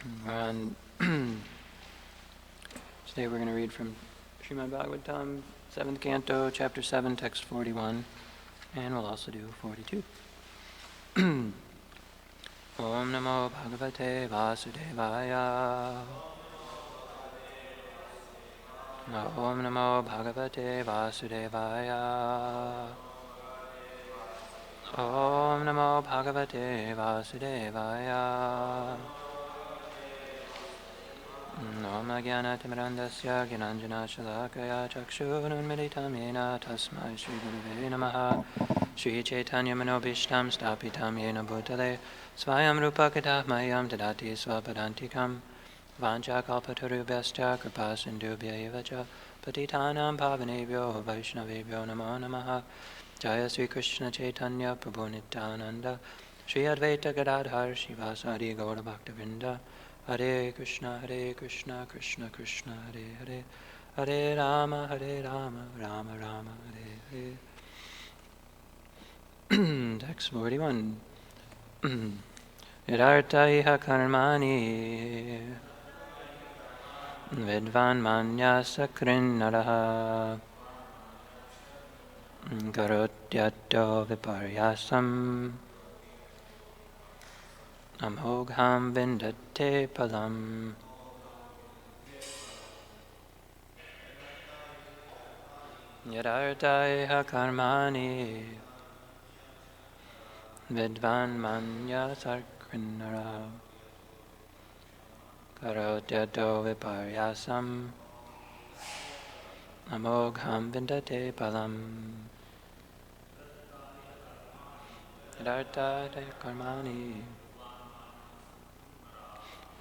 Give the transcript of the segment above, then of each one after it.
And today we're going to read from Srimad Bhagavatam, 7th Canto, Chapter 7, Text 41, and we'll also do 42. Om Namo Bhagavate Vasudevaya. Om Namo Bhagavate Vasudevaya. Om Namo Bhagavate Vasudevaya. Om Jnana-timirandasya Gyananjana-shalakaya Chakshurunmilitam Yena Tasmai Shri Gurave Namaha Shri Chaitanya Manobhishtam Stapitam Yena Bhutale Svayam Rupakatah Mayam Tadati Swapadantikam Vanchakalpatarubhyascha Kripasindubhya Evacha Patitanam Pavanebhyo Vaishnavebhyo Namo Namaha Jaya Sri Krishna Chaitanya Prabhu Nityananda Shri Advaita Gadadhar Shivasari Gaura Bhaktivinoda Hare Krishna, Krishna Krishna, Hare Hare, Hare Rama, Rama Rama, Hare Hare. Text 41. Yadartha iha karmani vidvan manyasa krinnaraha karotyato viparyasam Amogham vindate palam. Yadartha karmani vidvan manya sarkrinnara karotyato viparyasam amogham vindate palam. Yadartha karmani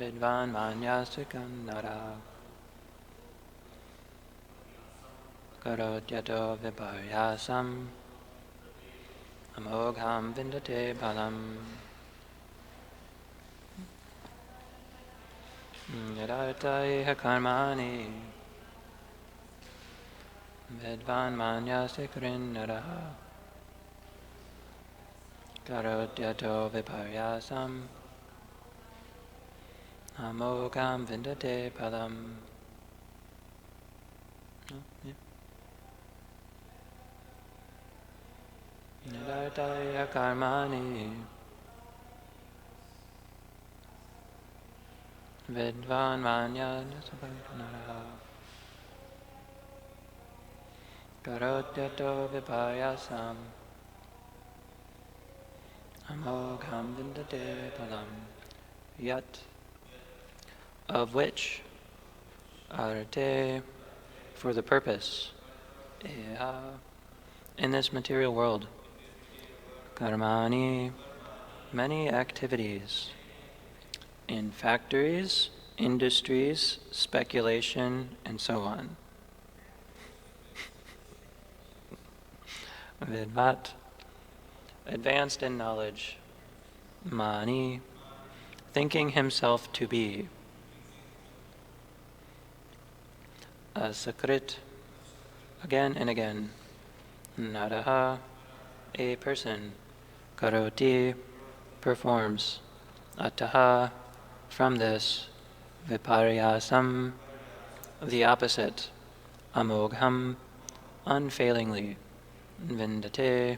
Vidvan manyasakannara karotyato viparyasam amogham vindate balam. Yadartha iha karmani vidvan manyasakrinnara karotyato viparyasam Amogham vindate palam. Yadartha karmani vidvan manyasakrinnara karotyato viparyasam amogham vindate palam. Yat of which arte for the purpose in this material world karmani many activities in factories, industries, speculation, and so on. Vidvat advanced in knowledge, mani thinking himself to be, asakrit again and again, naraha a person, karoti performs, ataha from this, viparyasam the opposite, amogham unfailingly, vindate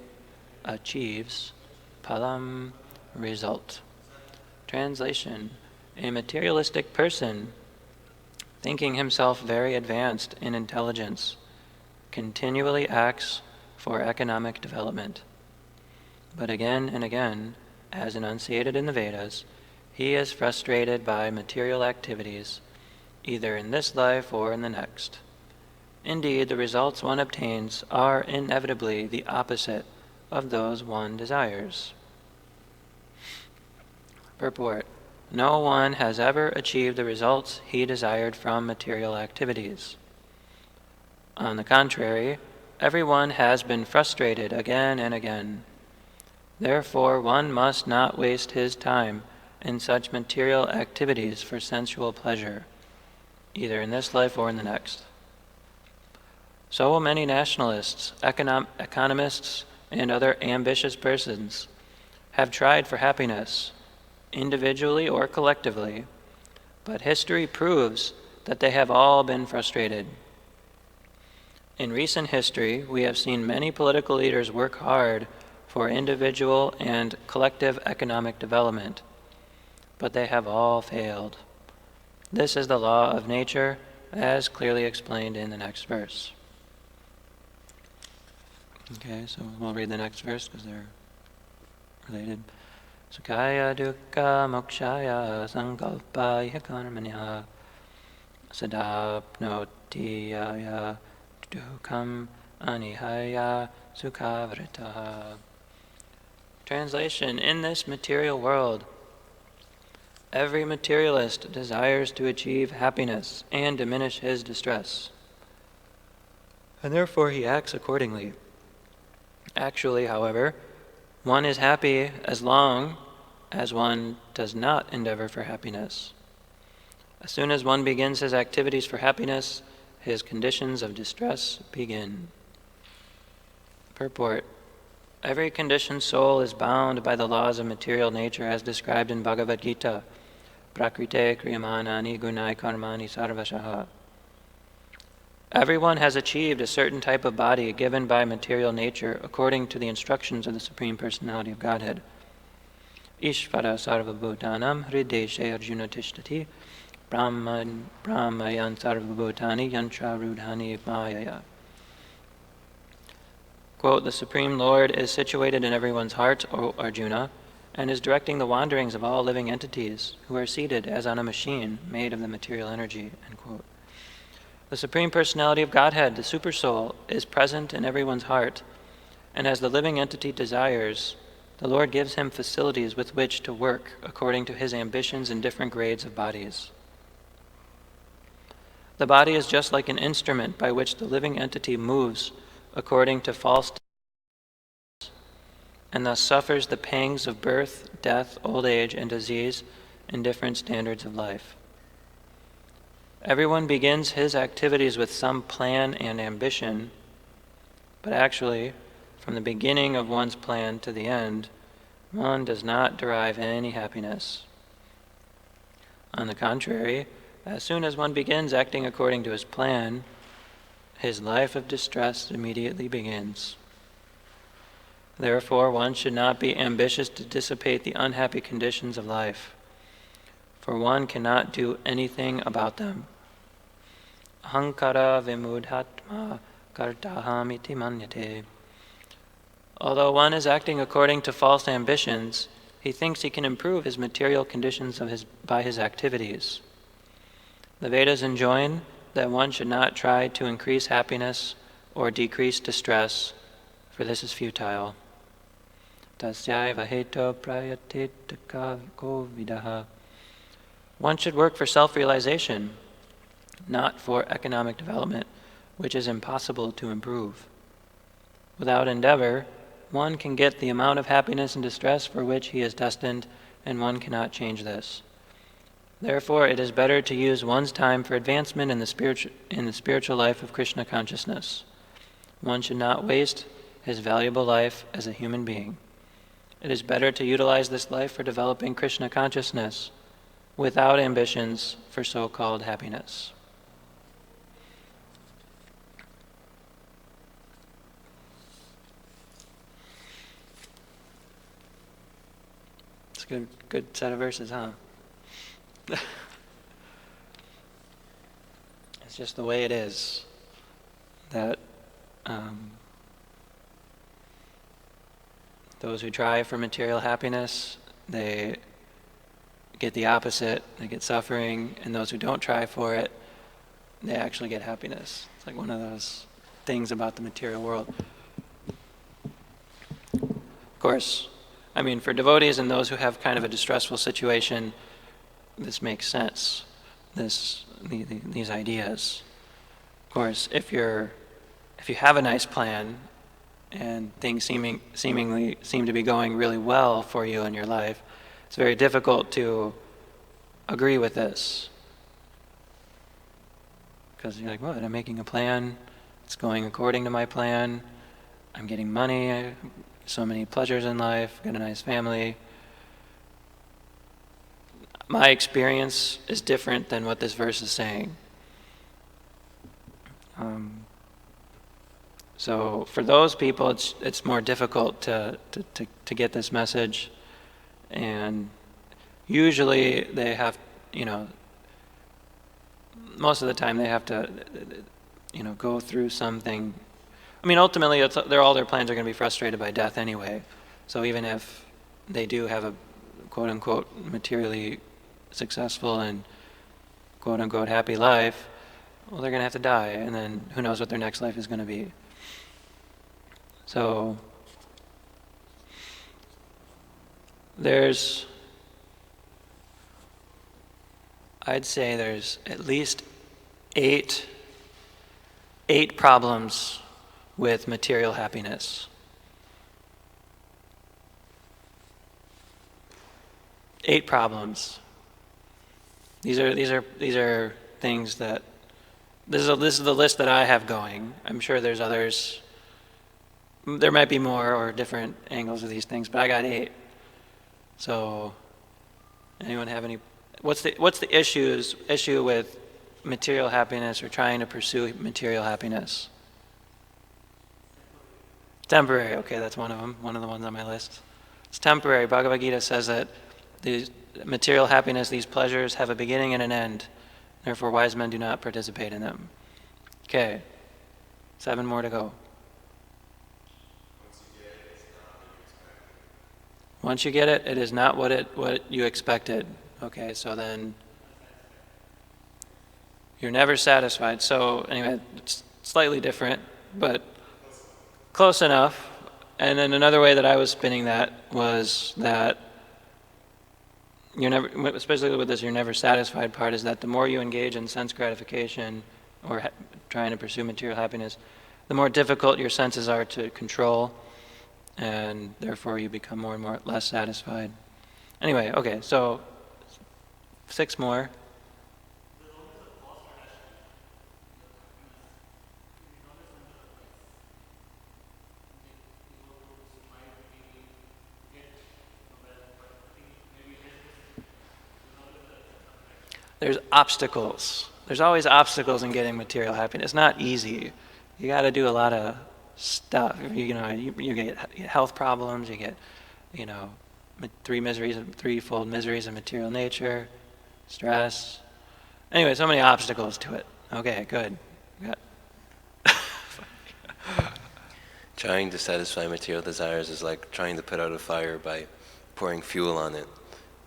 achieves, palam result. Translation: a materialistic person, thinking himself very advanced in intelligence, continually acts for economic development. But again and again, as enunciated in the Vedas, he is frustrated by material activities, either in this life or in the next. Indeed, the results one obtains are inevitably the opposite of those one desires. Purport: no one has ever achieved the results he desired from material activities. On the contrary, everyone has been frustrated again and again. Therefore, one must not waste his time in such material activities for sensual pleasure, either in this life or in the next. So many nationalists, economists, and other ambitious persons have tried for happiness, individually or collectively, but history proves that they have all been frustrated. In recent history, we have seen many political leaders work hard for individual and collective economic development, but they have all failed. This is the law of nature, as clearly explained in the next verse. Okay, so we'll read the next verse because they're related. Sukhaya dukkha mokshaya sankalpaya karmanya sadapnoti yaya dukkam anihaya sukhavritaha. Translation: in this material world, every materialist desires to achieve happiness and diminish his distress, and therefore he acts accordingly. Actually, however, one is happy as long as one does not endeavor for happiness. As soon as one begins his activities for happiness, his conditions of distress begin. Purport: every conditioned soul is bound by the laws of material nature as described in Bhagavad Gita. Prakrite kriyamanani gunai karmani sarvashaha. Everyone has achieved a certain type of body given by material nature according to the instructions of the Supreme Personality of Godhead. Ishvara sarvabhutanam hrideshe arjuna tishtati brahmayan sarvabhutani yantra rudhani mayaya. Quote, the Supreme Lord is situated in everyone's heart, O Arjuna, and is directing the wanderings of all living entities who are seated as on a machine made of the material energy. End quote. The Supreme Personality of Godhead, the Supersoul, is present in everyone's heart, and as the living entity desires, the Lord gives him facilities with which to work according to his ambitions in different grades of bodies. The body is just like an instrument by which the living entity moves according to false and thus suffers the pangs of birth, death, old age, and disease in different standards of life. Everyone begins his activities with some plan and ambition, but actually, from the beginning of one's plan to the end, one does not derive any happiness. On the contrary, as soon as one begins acting according to his plan, his life of distress immediately begins. Therefore, one should not be ambitious to dissipate the unhappy conditions of life, for one cannot do anything about them. Ahankara vimudhatma kartaham iti manyate. Although one is acting according to false ambitions, he thinks he can improve his material conditions by his activities. The Vedas enjoin that one should not try to increase happiness or decrease distress, for this is futile. Tasyaiva heto prayatetaka kovidaha. One should work for self-realization, not for economic development, which is impossible to improve. Without endeavor, one can get the amount of happiness and distress for which he is destined, and one cannot change this. Therefore, it is better to use one's time for advancement in the spiritual life of Krishna consciousness. One should not waste his valuable life as a human being. It is better to utilize this life for developing Krishna consciousness without ambitions for so-called happiness. It's a good set of verses, huh? It's just the way it is that those who try for material happiness, they get the opposite. They get suffering, and those who don't try for it, they actually get happiness. It's like one of those things about the material world. Of course, I mean, for devotees and those who have kind of a distressful situation, this makes sense. These ideas. Of course, if you have a nice plan and things seemingly seem to be going really well for you in your life, it's very difficult to agree with this. Because you're like, what? I'm making a plan. It's going according to my plan. I'm getting money. So many pleasures in life. Got a nice family. my experience is different than what this verse is saying. So for those people, it's more difficult to get this message, and usually they have, most of the time they have to, go through something. I mean, ultimately, all their plans are going to be frustrated by death anyway. So even if they do have a quote-unquote materially successful and quote-unquote happy life, well, they're going to have to die, and then who knows what their next life is going to be. So I'd say there's at least eight problems with material happiness. 8 problems. These are things that this is the list that I have going. I'm sure there's others. There might be more or different angles of these things, but I got 8. So, anyone have any? What's the issue with material happiness or trying to pursue material happiness? Temporary. Okay, that's one of them. One of the ones on my list. It's temporary. Bhagavad Gita says that these material happiness, these pleasures, have a beginning and an end. Therefore, wise men do not participate in them. Okay, 7 more to go. Once you get it, it is not what you expected. Okay, so then you're never satisfied. So anyway, it's slightly different, but close enough. And then another way that I was spinning that was that you're never, especially with this you're never satisfied part, is that the more you engage in sense gratification or trying to pursue material happiness, the more difficult your senses are to control, and therefore you become more and more less satisfied. Anyway, okay, so 6 more. There's obstacles. There's always obstacles in getting material happiness. It's not easy. You got to do a lot of stuff. You get health problems. You get, threefold miseries of material nature, stress. Anyway, so many obstacles to it. Okay, good. Trying to satisfy material desires is like trying to put out a fire by pouring fuel on it.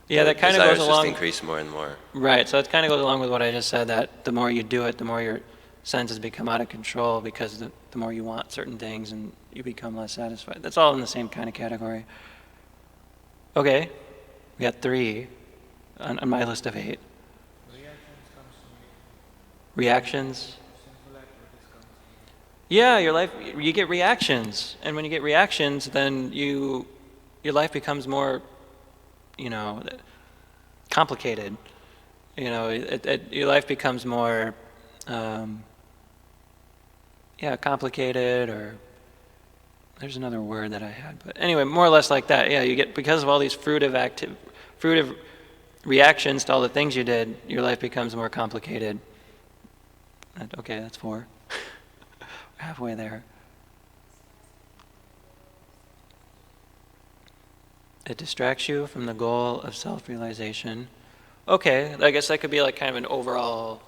Yeah, that kind of goes along. Just increase more and more. Right, so it kind of goes along with what I just said, that the more you do it, the more your senses become out of control, because the more you want certain things and you become less satisfied. That's all in the same kind of category. Okay, we got 3 on my list of 8. Reactions? Yeah, your life, you get reactions, and when you get reactions, then your life becomes more, complicated. Your life becomes more, complicated, or there's another word that I had, but anyway, more or less like that. Yeah, you get, because of all these fruitive reactions to all the things you did, your life becomes more complicated. Okay, that's 4. We're halfway there. It distracts you from the goal of self-realization. Okay, I guess that could be like kind of an overall,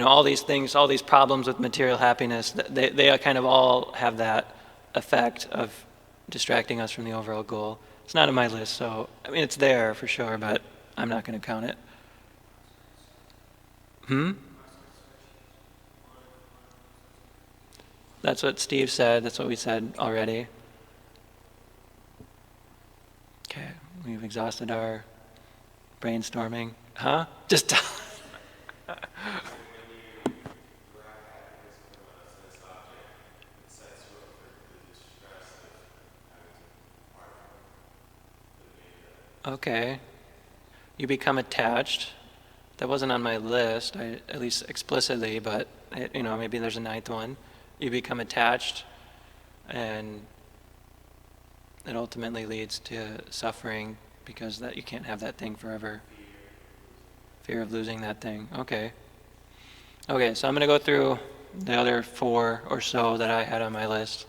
all these things, all these problems with material happiness, they kind of all have that effect of distracting us from the overall goal. It's not on my list, so, it's there for sure, but I'm not going to count it. That's what Steve said, that's what we said already. Okay, we've exhausted our brainstorming. Just tell. Okay. You become attached. That wasn't on my list, at least explicitly, but maybe there's a 9th one. You become attached, and it ultimately leads to suffering because that you can't have that thing forever. Fear of losing that thing. Okay. Okay, so I'm going to go through the other 4 or so that I had on my list.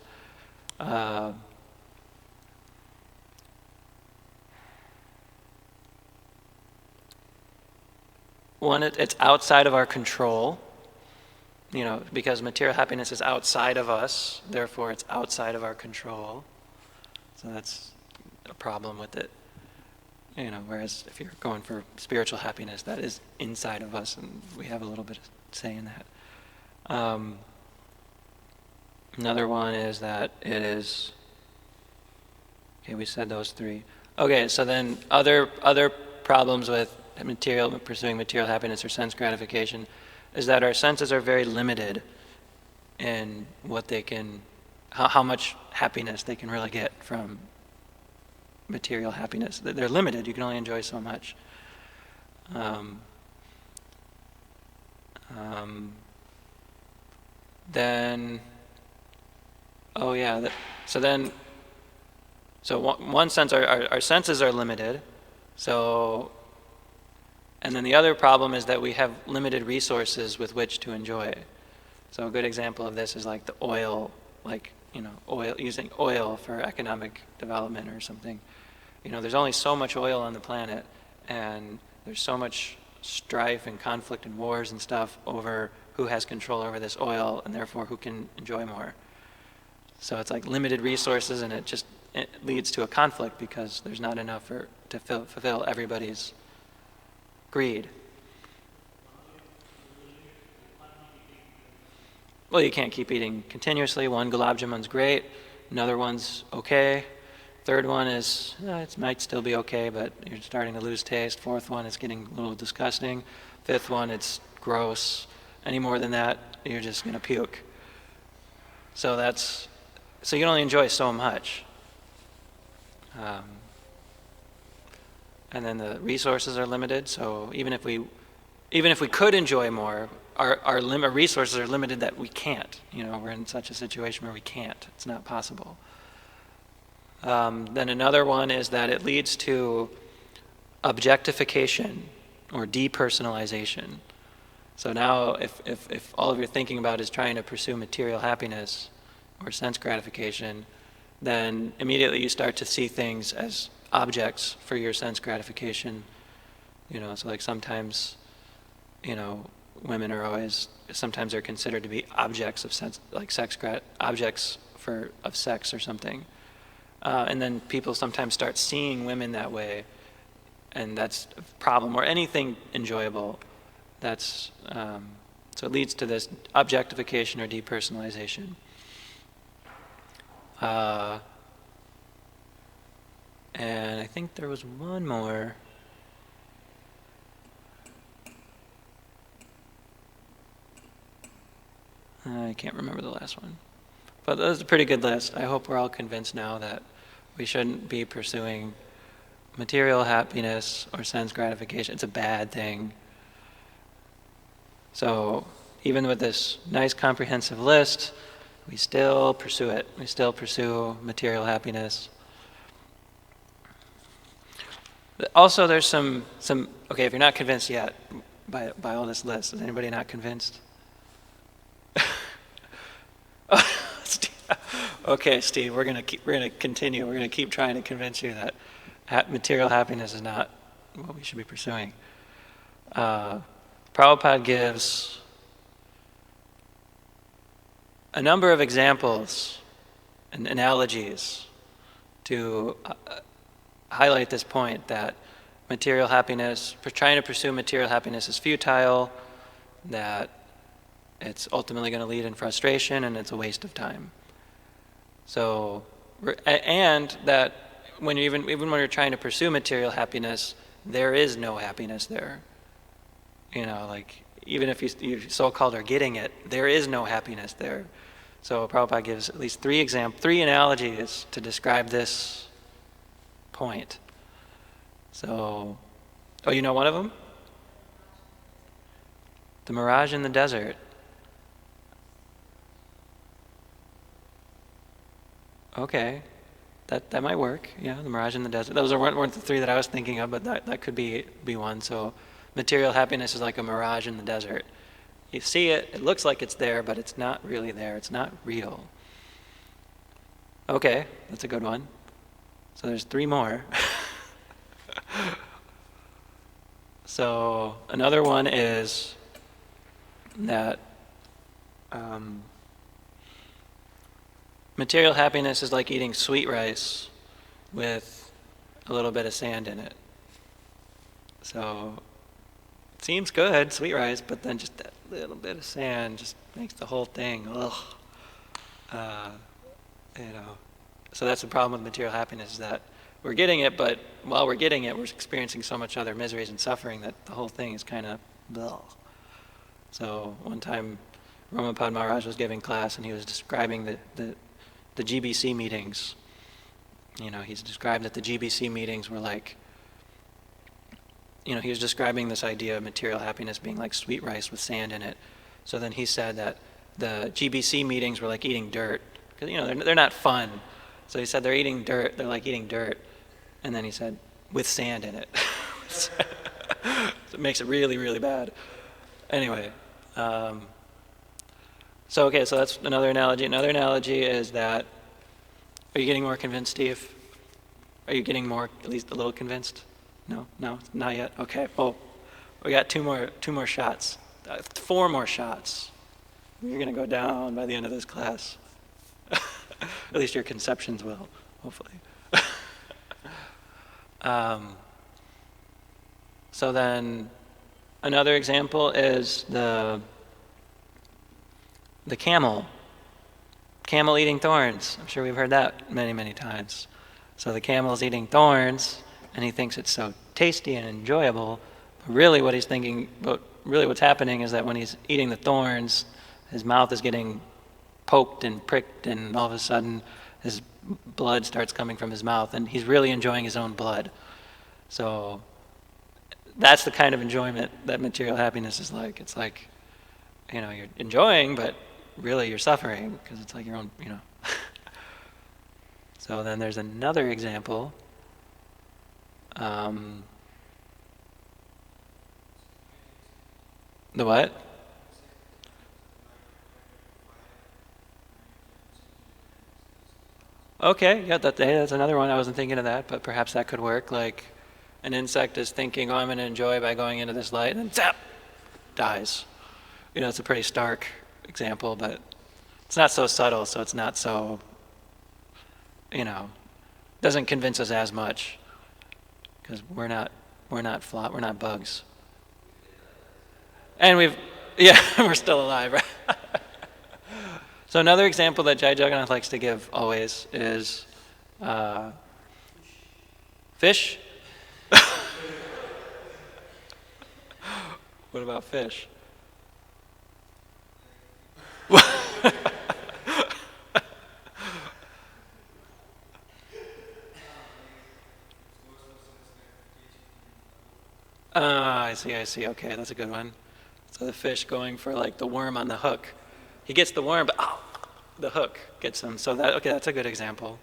One, it's outside of our control, because material happiness is outside of us, therefore it's outside of our control. So that's a problem with it. Whereas if you're going for spiritual happiness, that is inside of us, and we have a little bit of say in that. Another one is that it is. Okay, we said those 3. Okay, so then other problems with pursuing material happiness or sense gratification is that our senses are very limited in what they can, how much happiness they can really get from material happiness. They're limited. You can only enjoy so much. Then, oh yeah, so one sense, our senses are limited. So, and then the other problem is that we have limited resources with which to enjoy. So a good example of this is like the oil, using oil for economic development or something. There's only so much oil on the planet, and there's so much strife and conflict and wars and stuff over who has control over this oil, and therefore who can enjoy more. So it's like limited resources, and it leads to a conflict because there's not enough to fulfill everybody's greed. Well, you can't keep eating continuously. One gulab jamun's great, another one's okay. Third one is, it might still be okay, but you're starting to lose taste. Fourth one, it's getting a little disgusting. Fifth one, it's gross. Any more than that, you're just going to puke. So you can only enjoy so much. And then the resources are limited, so even if we could enjoy more, our resources are limited that we can't. We're in such a situation where we can't. It's not possible. Then another one is that it leads to objectification or depersonalization. So now if all of you're thinking about is trying to pursue material happiness or sense gratification, then immediately you start to see things as objects for your sense gratification. So like sometimes, women are sometimes they're considered to be objects of sense, like objects of sex or something. And then people sometimes start seeing women that way, and that's a problem. Or anything enjoyable, so it leads to this objectification or depersonalization. And I think there was one more. I can't remember the last one. But that was a pretty good list. I hope we're all convinced now that we shouldn't be pursuing material happiness or sense gratification. It's a bad thing. So even with this nice comprehensive list, we still pursue it. We still pursue material happiness. Also, there's some. Okay, if you're not convinced yet by all this list, is anybody not convinced? Okay, Steve, we're gonna continue. We're gonna keep trying to convince you that material happiness is not what we should be pursuing. Prabhupada gives a number of examples and analogies to highlight this point that material happiness, trying to pursue material happiness is futile, that it's ultimately going to lead in frustration, and it's a waste of time. So, and that even when you're trying to pursue material happiness, there is no happiness there. Like even if you so-called are getting it, there is no happiness there. So Prabhupada gives at least three analogies to describe this point. So, you know one of them? The mirage in the desert. Okay. that might work. Yeah, the mirage in the desert. Those weren't the three that I was thinking of, but that could be one. So material happiness is like a mirage in the desert. You see it, it looks like it's there, but it's not really there. It's not real. Okay, that's a good one. So there's three more. So another one is that material happiness is like eating sweet rice with a little bit of sand in it. So it seems good, sweet rice, but then just that little bit of sand just makes the whole thing, ugh. So that's the problem with material happiness, is that we're getting it, but while we're getting it, we're experiencing so much other miseries and suffering that the whole thing is kind of blah. So one time, Ramapad Maharaj was giving class, and he was describing the GBC meetings. He's described that the GBC meetings were like, he was describing this idea of material happiness being like sweet rice with sand in it. So then he said that the GBC meetings were like eating dirt, because they're not fun. So he said they're eating dirt. They're like eating dirt, and then he said with sand in it. So it makes it really, really bad. Anyway, so that's another analogy. Another analogy is that. Are you getting more convinced, Steve? Are you getting more, at least a little convinced? No, not yet. Okay. Oh, we got two more shots. 4 more shots. You're going to go down by the end of this class. At least your conceptions will, hopefully. So then, another example is the camel. Camel eating thorns. I'm sure we've heard that many, many times. So the camel's eating thorns, and he thinks it's so tasty and enjoyable. But really what's happening is that when he's eating the thorns, his mouth is getting poked and pricked, and all of a sudden his blood starts coming from his mouth, and he's really enjoying his own blood. So that's the kind of enjoyment that material happiness is like. It's like, you're enjoying, but really you're suffering, because it's like your own, So then there's another example. The what? Okay, yeah, that's another one. I wasn't thinking of that, but perhaps that could work. Like an insect is thinking, oh, I'm going to enjoy by going into this light, and then zap, dies. It's a pretty stark example, but it's not so subtle, so it's not so, doesn't convince us as much, because we're not bugs. And we're still alive, right? So another example that Jai Jagannath likes to give always is fish. What about fish? I see. Okay, that's a good one. So the fish going for like the worm on the hook. He gets the worm, but the hook gets him. So that's a good example.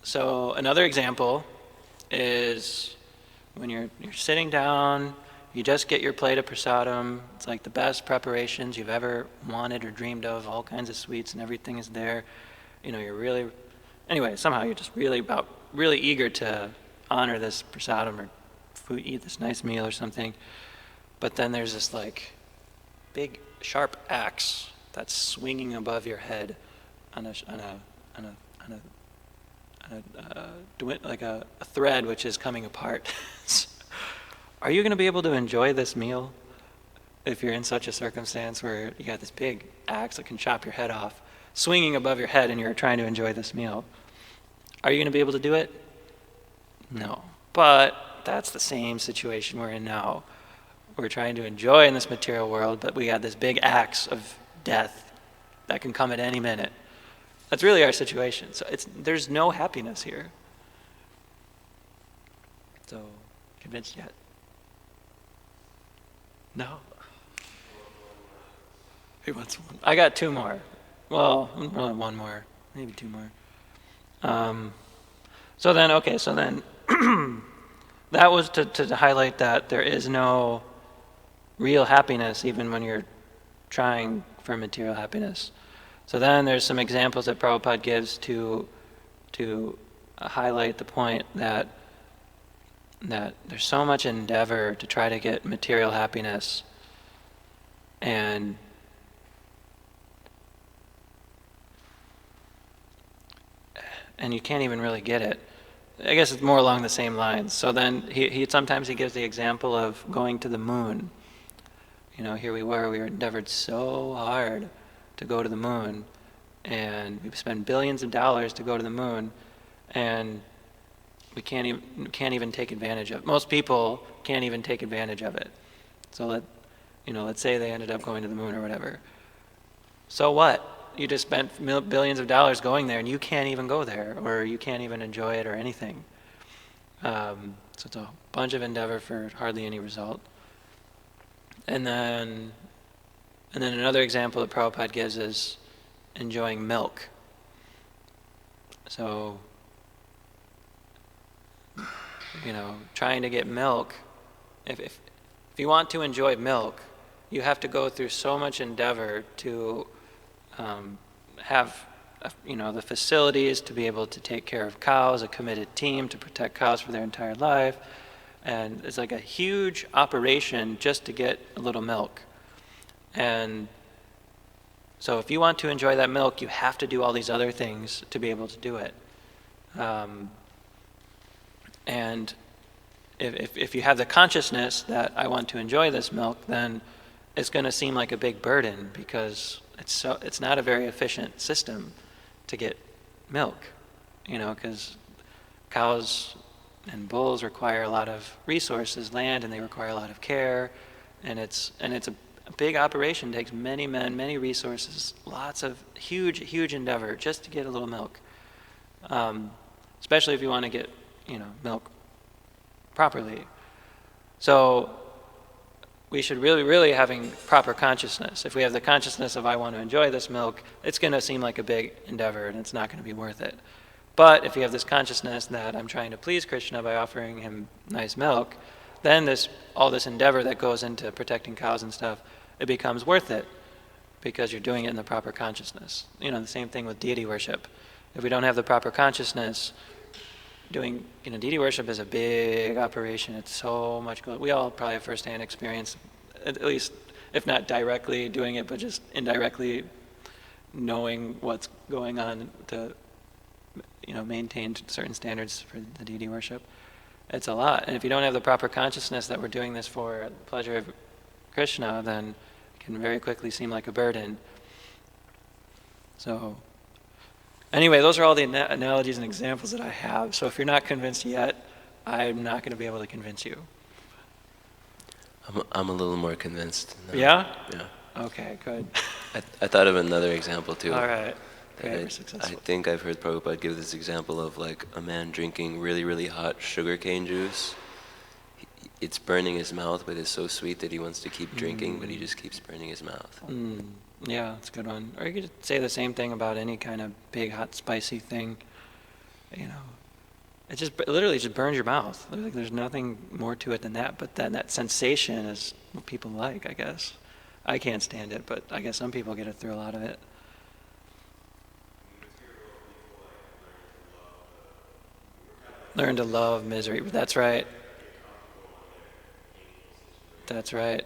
So another example is when you're sitting down, you just get your plate of prasadam. It's like the best preparations you've ever wanted or dreamed of, all kinds of sweets and everything is there. Somehow you're just really eager to honor this prasadam or food, eat this nice meal or something. But then there's this like big sharp axe that's swinging above your head on a thread which is coming apart. Are you going to be able to enjoy this meal if you're in such a circumstance where you got this big axe that can chop your head off swinging above your head and you're trying to enjoy this meal? Are you going to be able to do it? No. But that's the same situation we're in now. We're trying to enjoy in this material world, but we got this big axe of death that can come at any minute. That's really our situation. So there's no happiness here. So, convinced yet? No? Who wants one? I got 2 more. Well, one more. Maybe 2 more. So then that was to highlight that there is no real happiness even when you're trying for material happiness. So then there's some examples that Prabhupada gives to highlight the point that there's so much endeavor to try to get material happiness, and you can't even really get it. I guess it's more along the same lines. So then he sometimes he gives the example of going to the moon. Here we endeavored so hard to go to the moon, and we spend billions of dollars to go to the moon, and we can't even take advantage of it. Most people can't even take advantage of it. So let's say they ended up going to the moon or whatever. So what? You just spent billions of dollars going there, and you can't even go there, or you can't even enjoy it or anything. So it's a bunch of endeavor for hardly any result. And then another example that Prabhupada gives is enjoying milk. So, trying to get milk, if you want to enjoy milk, you have to go through so much endeavor to have the facilities to be able to take care of cows, a committed team to protect cows for their entire life, and it's like a huge operation just to get a little milk. And so if you want to enjoy that milk, you have to do all these other things to be able to do it. And if you have the consciousness that I want to enjoy this milk, then it's going to seem like a big burden, because it's not a very efficient system to get milk, because cows and bulls require a lot of resources, land, and they require a lot of care, and it's a big operation. It takes many men, many resources, lots of huge endeavor just to get a little milk. Especially if you want to get milk properly. So we should really having proper consciousness. If we have the consciousness of I want to enjoy this milk, it's going to seem like a big endeavor and it's not going to be worth it. But if you have this consciousness that I'm trying to please Krishna by offering him nice milk, then all this endeavor that goes into protecting cows and stuff, it becomes worth it, because you're doing it in the proper consciousness. The same thing with deity worship. If we don't have the proper consciousness, doing deity worship is a big operation. It's so much good. We all probably have firsthand experience, at least if not directly doing it, but just indirectly knowing what's going on to maintain certain standards for the deity worship. It's a lot. And if you don't have the proper consciousness that we're doing this for the pleasure of Krishna, then it can very quickly seem like a burden. So anyway, those are all the analogies and examples that I have. So if you're not convinced yet, I'm not going to be able to convince you. I'm a little more convinced now. Yeah? Yeah. Okay, good. I thought of another example too. All right. I think I've heard Prabhupada give this example of like a man drinking really hot sugarcane juice. It's burning his mouth, but it's so sweet that he wants to keep drinking, but he just keeps burning his mouth. Yeah, that's a good one. Or you could say the same thing about any kind of big, hot, spicy thing. It literally just burns your mouth. There's nothing more to it than that, but that sensation is what people like, I guess. I can't stand it, but I guess some people get a thrill out of it. Learn to love misery. That's right. That's right.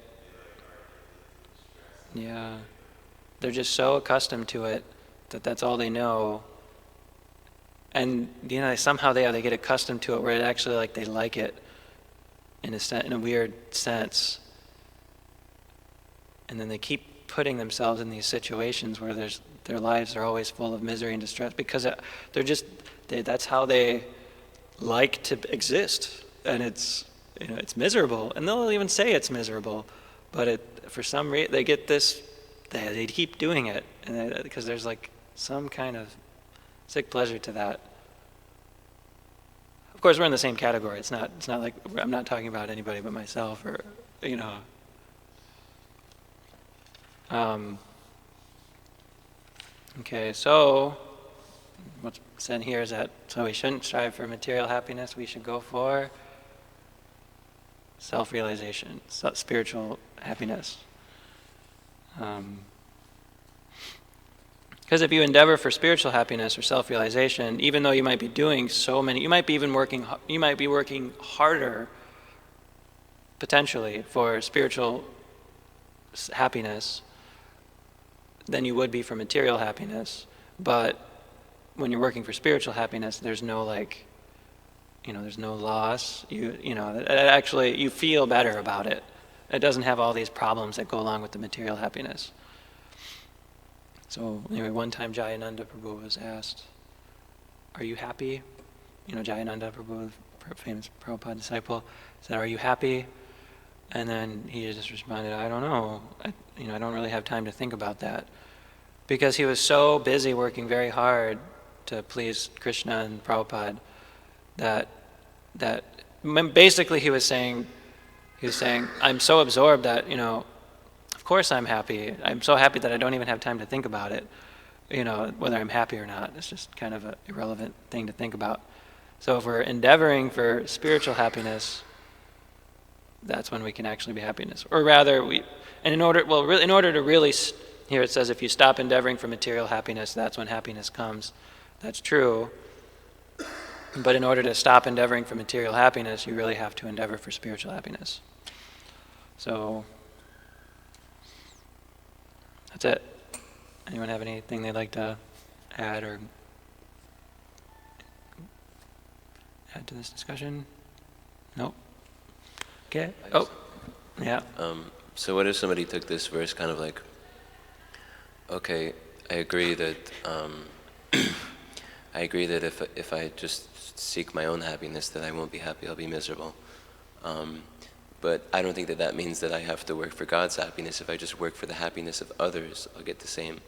Yeah. They're just so accustomed to it that that's all they know. And somehow they get accustomed to it where it actually they like it in a weird sense. And then they keep putting themselves in these situations where their lives are always full of misery and distress, because that's how they like to exist. And it's miserable, and they'll even say it's miserable, but for some reason they get this. They keep doing it, and because there's some kind of sick pleasure to that. Of course, we're in the same category. It's not like I'm not talking about anybody but myself, or Okay, so what's said here is that, so we shouldn't strive for material happiness, we should go for self-realization, spiritual happiness. Because if you endeavor for spiritual happiness or self-realization, even though you might be doing so many, you might be working harder potentially for spiritual happiness than you would be for material happiness. But when you're working for spiritual happiness, there's no there's no loss. Actually, you feel better about it. It doesn't have all these problems that go along with the material happiness. So anyway, one time Jayananda Prabhu was asked, "Are you happy?" Jayananda Prabhu, famous Prabhupada disciple, said, "Are you happy?" And then he just responded, "I don't know. I don't really have time to think about that," because he was so busy working very hard to please Krishna and Prabhupada that basically he was saying, "I'm so absorbed that of course I'm happy. I'm so happy that I don't even have time to think about it. Whether I'm happy or not. It's just kind of an irrelevant thing to think about." So if we're endeavoring for spiritual happiness, that's when we can actually be happiness. Or rather, in order to really, here it says, if you stop endeavoring for material happiness, that's when happiness comes. That's true. But in order to stop endeavoring for material happiness, you really have to endeavor for spiritual happiness. So that's it. Anyone have anything they'd like to add to this discussion? Nope. Okay. Oh, yeah. So what if somebody took this verse kind of like, okay, I agree that if I just seek my own happiness, that I won't be happy, I'll be miserable. But I don't think that means that I have to work for God's happiness. If I just work for the happiness of others, I'll get the same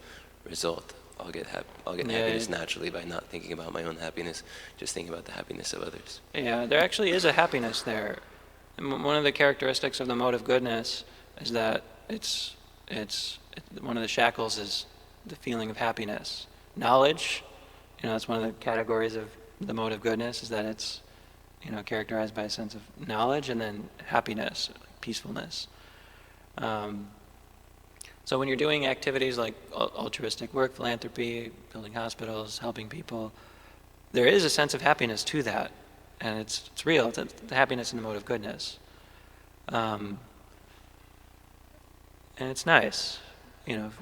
result. I'll get happiness naturally by not thinking about my own happiness, just thinking about the happiness of others. Yeah, there actually is a happiness there. And one of the characteristics of the mode of goodness is that it's one of the shackles is the feeling of happiness. Knowledge, that's one of the categories of the mode of goodness, is that it's characterized by a sense of knowledge, and then happiness, peacefulness. So when you're doing activities like altruistic work, philanthropy, building hospitals, helping people, there is a sense of happiness to that, and it's real. It's the happiness in the mode of goodness, and it's nice,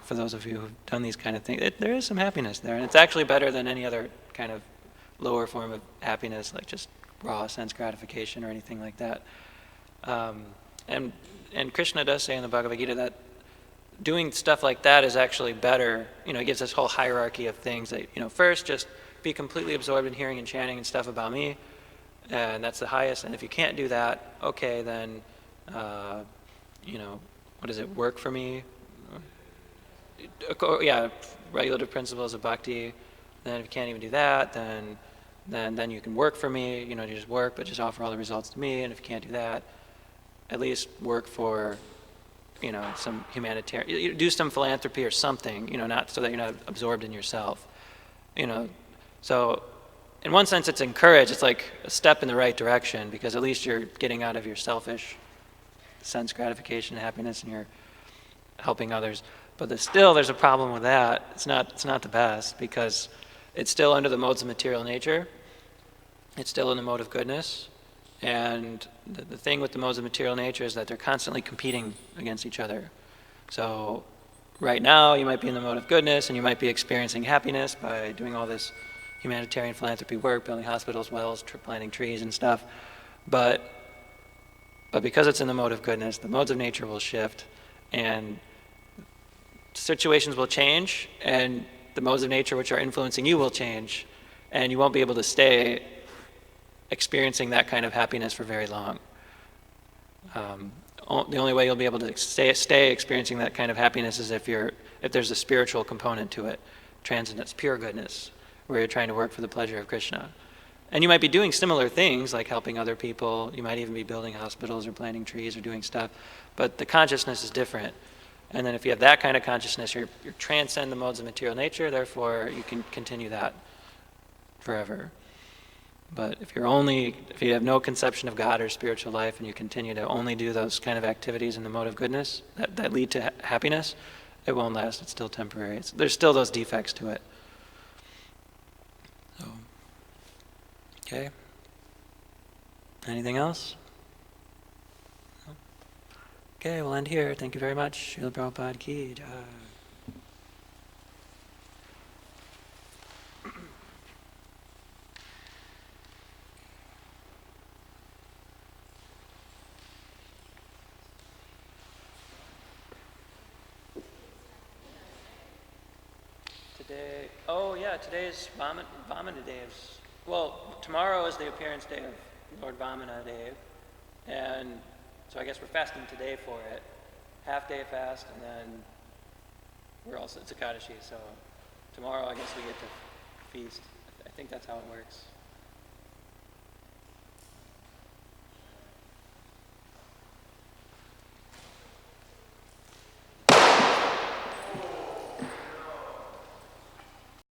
for those of you who've done these kind of things. There is some happiness there, and it's actually better than any other kind of lower form of happiness, like just raw sense gratification or anything like that. And Krishna does say in the Bhagavad Gita that doing stuff like that is actually better. It gives this whole hierarchy of things that, first just be completely absorbed in hearing and chanting and stuff about me, and that's the highest. And if you can't do that, okay, then, what is it, work for me? Yeah, regulative principles of bhakti. Then if you can't even do that, then you can work for me, you just work, but just offer all the results to me. And if you can't do that, at least work for, some humanitarian, do some philanthropy or something, not so that you're not absorbed in yourself. So in one sense it's encouraged, it's like a step in the right direction, because at least you're getting out of your selfish sense gratification, happiness, and you're helping others. But there's a problem with that. It's not the best, because it's still under the modes of material nature. It's still in the mode of goodness. And the thing with the modes of material nature is that they're constantly competing against each other. So right now you might be in the mode of goodness, and you might be experiencing happiness by doing all this humanitarian philanthropy work, building hospitals, wells, planting trees and stuff. But because it's in the mode of goodness, the modes of nature will shift, and situations will change, and the modes of nature which are influencing you will change, and you won't be able to stay experiencing that kind of happiness for very long. The only way you'll be able to stay experiencing that kind of happiness is if there's a spiritual component to it, transcendence, pure goodness, where you're trying to work for the pleasure of Krishna. And you might be doing similar things, like helping other people. You might even be building hospitals or planting trees or doing stuff, but the consciousness is different. And then if you have that kind of consciousness, you transcend the modes of material nature, therefore you can continue that forever. But if you have no conception of God or spiritual life, and you continue to only do those kind of activities in the mode of goodness that lead to happiness, it won't last. It's still temporary. There's still those defects to it. So, okay. Anything else? No? Okay, we'll end here. Thank you very much. Srila Prabhupada Ki Jai. Today's Vamana Dev's. Well, tomorrow is the appearance day of Lord Vamana Dev, and so I guess we're fasting today for it. Half-day fast, and then it's Ekadashi, so tomorrow I guess we get to feast. I think that's how it works.